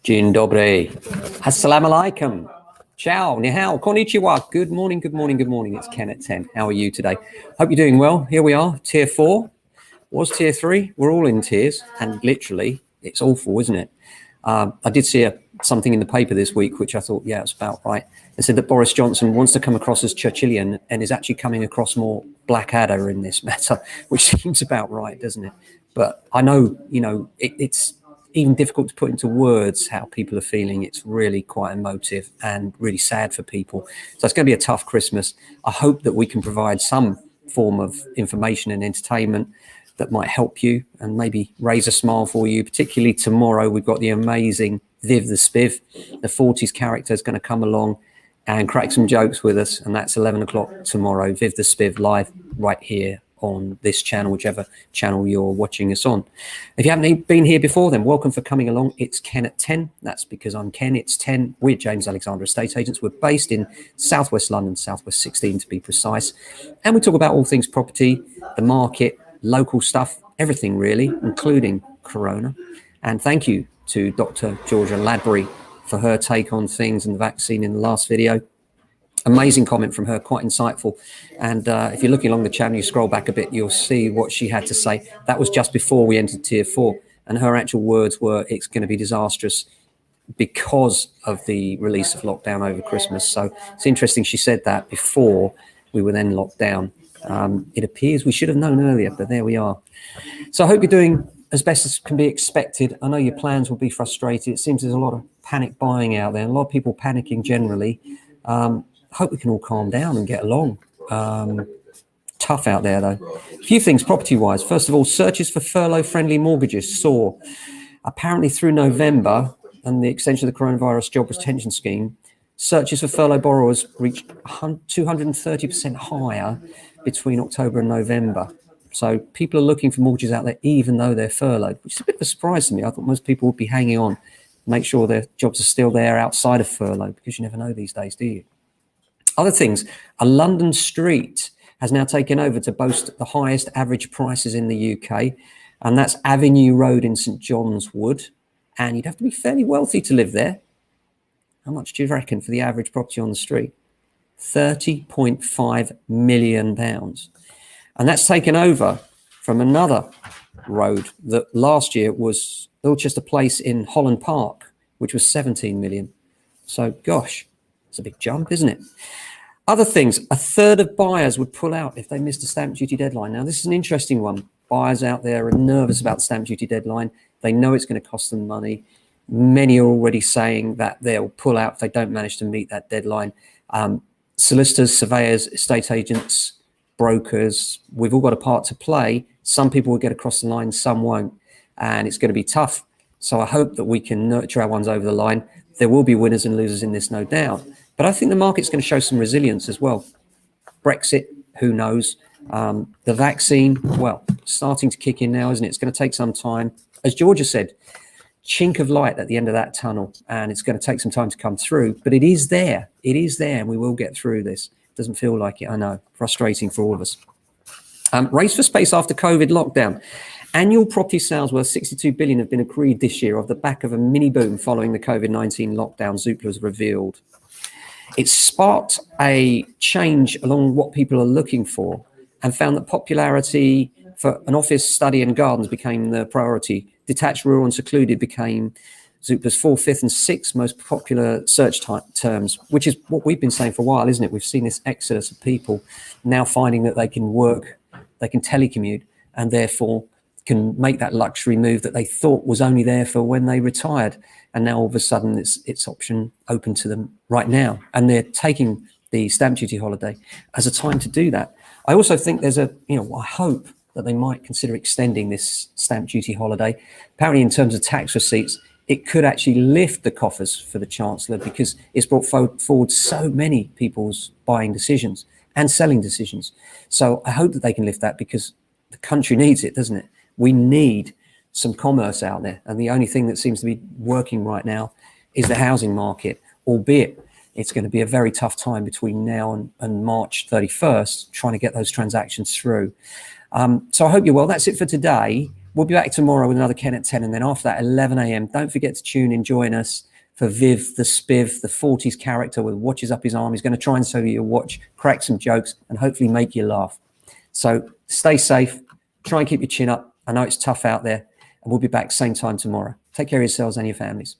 Dzień dobry. Assalamu alaikum. Ciao, ni hao, konnichiwa. Good morning, good morning, good morning. It's Ken at 10. How are you today? Hope you're doing well. Here we are, tier 4. Was tier 3? We're all in tears, and literally, it's awful, isn't it? I did see something in the paper this week, which I thought, yeah, it's about right. It said that Boris Johnson wants to come across as Churchillian and is actually coming across more Blackadder in this matter, which seems about right, doesn't it? But I know, it's even difficult to put into words how people are feeling. It's really quite emotive and really sad for people. So it's going to be a tough Christmas. I hope that we can provide some form of information and entertainment that might help you and maybe raise a smile for you. Particularly tomorrow, we've got the amazing Viv the Spiv, the 40s character, is going to come along and crack some jokes with us. And that's 11 o'clock tomorrow, Viv the Spiv, live right here on this channel, whichever channel you're watching us on. If you haven't been here before, then welcome for coming along. It's Ken at 10. That's because I'm Ken. It's 10. We're James Alexander Estate Agents. We're based in Southwest London, Southwest 16 to be precise. And we talk about all things property, the market, local stuff, everything really, including Corona. And thank you to Dr. Georgia Labrie for her take on things and the vaccine in the last video. Amazing comment from her, quite insightful. And if you're looking along the channel, you scroll back a bit, you'll see what she had to say. That was just before we entered tier 4. And her actual words were, it's going to be disastrous because of the release of lockdown over Christmas. So it's interesting she said that before we were then locked down. It appears we should have known earlier, but there we are. So I hope you're doing as best as can be expected. I know your plans will be frustrated. It seems there's a lot of panic buying out there, a lot of people panicking generally. I hope we can all calm down and get along. Tough out there, though. A few things property-wise. First of all, searches for furlough-friendly mortgages soar. Apparently through November and the extension of the coronavirus job retention scheme, searches for furlough borrowers reached 230% higher between October and November. So people are looking for mortgages out there even though they're furloughed, which is a bit of a surprise to me. I thought most people would be hanging on, make sure their jobs are still there outside of furlough, because you never know these days, do you? Other things, a London street has now taken over to boast the highest average prices in the UK, and that's Avenue Road in St John's Wood. And you'd have to be fairly wealthy to live there. How much do you reckon for the average property on the street? £30.5 million. And that's taken over from another road that last year was Ilchester Place in Holland Park, which was 17 million. So, gosh, it's a big jump, isn't it? Other things, a third of buyers would pull out if they missed a stamp duty deadline. Now, this is an interesting one. Buyers out there are nervous about the stamp duty deadline. They know it's going to cost them money. Many are already saying that they'll pull out if they don't manage to meet that deadline. Solicitors, surveyors, estate agents, brokers, we've all got a part to play. Some people will get across the line, some won't. And it's going to be tough. So I hope that we can nurture our ones over the line. There will be winners and losers in this, no doubt. But I think the market's going to show some resilience as well. Brexit, who knows? The vaccine, well, starting to kick in now, isn't it? It's going to take some time. As Georgia said, chink of light at the end of that tunnel, and it's going to take some time to come through. But it is there. It is there, and we will get through this. Doesn't feel like it, I know. Frustrating for all of us. Race for space after COVID lockdown. Annual property sales worth 62 billion have been agreed this year off the back of a mini boom following the COVID-19 lockdown, Zoopla has revealed. It's sparked a change along what people are looking for and found that popularity for an office, study and gardens became the priority. Detached, rural and secluded became Zoopla's 4th, 5th and 6th most popular search terms, which is what we've been saying for a while, isn't it? We've seen this exodus of people now finding that they can work, they can telecommute, and therefore can make that luxury move that they thought was only there for when they retired. And now all of a sudden it's option open to them right now. And they're taking the stamp duty holiday as a time to do that. I also think there's I hope that they might consider extending this stamp duty holiday. Apparently in terms of tax receipts, it could actually lift the coffers for the Chancellor because it's brought forward so many people's buying decisions and selling decisions. So I hope that they can lift that because the country needs it, doesn't it? We need some commerce out there. And the only thing that seems to be working right now is the housing market, albeit it's going to be a very tough time between now and March 31st, trying to get those transactions through. So I hope you're well. That's it for today. We'll be back tomorrow with another Ken at 10. And then after that, 11 a.m., don't forget to tune in, join us for Viv, the Spiv, the 40s character with watches up his arm. He's going to try and sell you your watch, crack some jokes, and hopefully make you laugh. So stay safe. Try and keep your chin up. I know it's tough out there. And we'll be back same time tomorrow. Take care of yourselves and your families.